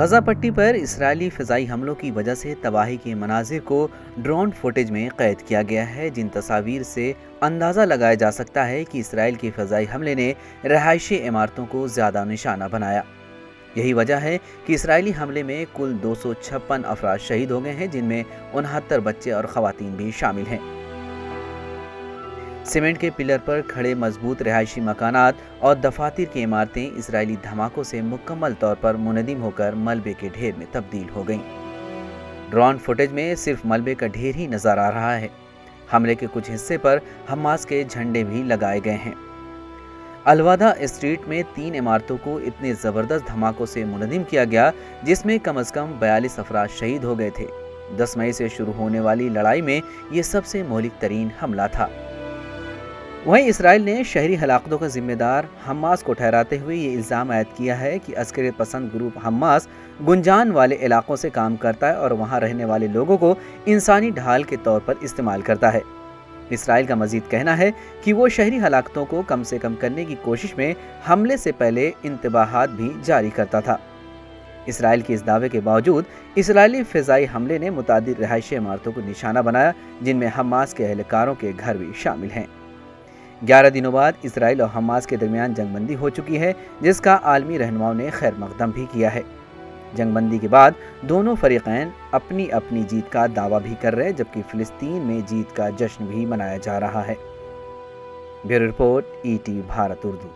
غزہ پٹی پر اسرائیلی فضائی حملوں کی وجہ سے تباہی کے مناظر کو ڈرون فوٹیج میں قید کیا گیا ہے، جن تصاویر سے اندازہ لگایا جا سکتا ہے کہ اسرائیل کے فضائی حملے نے رہائشی عمارتوں کو زیادہ نشانہ بنایا۔ یہی وجہ ہے کہ اسرائیلی حملے میں کل 256 افراد شہید ہو گئے ہیں، جن میں 69 بچے اور خواتین بھی شامل ہیں۔ سیمنٹ کے پلر پر کھڑے مضبوط رہائشی مکانات اور دفاتر کی عمارتیں اسرائیلی دھماکوں سے مکمل طور پر منہدم ہو کر ملبے کے ڈھیر میں تبدیل ہو گئیں۔ ڈرون فوٹیج میں صرف ملبے کا ڈھیر ہی نظر آ رہا ہے۔ حملے کے کچھ حصے پر حماس کے جھنڈے بھی لگائے گئے ہیں۔ الوداع اسٹریٹ میں 3 عمارتوں کو اتنے زبردست دھماکوں سے منہدم کیا گیا جس میں کم از کم 42 افراد شہید ہو گئے تھے۔ 10 مئی سے شروع ہونے والی لڑائی میں یہ سب سے مہلک ترین حملہ تھا۔ وہیں اسرائیل نے شہری ہلاکتوں کا ذمہ دار حماس کو ٹھہراتے ہوئے یہ الزام عائد کیا ہے کہ عسکریت پسند گروپ حماس گنجان والے علاقوں سے کام کرتا ہے اور وہاں رہنے والے لوگوں کو انسانی ڈھال کے طور پر استعمال کرتا ہے۔ اسرائیل کا مزید کہنا ہے کہ وہ شہری ہلاکتوں کو کم سے کم کرنے کی کوشش میں حملے سے پہلے انتباہات بھی جاری کرتا تھا۔ اسرائیل کے اس دعوے کے باوجود اسرائیلی فضائی حملے نے متعدد رہائشی عمارتوں کو نشانہ بنایا، جن میں حماس کے اہلکاروں کے گھر بھی شامل ہیں۔ 11 دنوں بعد اسرائیل اور حماس کے درمیان جنگ بندی ہو چکی ہے، جس کا عالمی رہنماؤں نے خیر مقدم بھی کیا ہے۔ جنگ بندی کے بعد دونوں فریقین اپنی اپنی جیت کا دعویٰ بھی کر رہے ہیں، جبکہ فلسطین میں جیت کا جشن بھی منایا جا رہا ہے۔ Bureau report, ETV Bharat Urdu.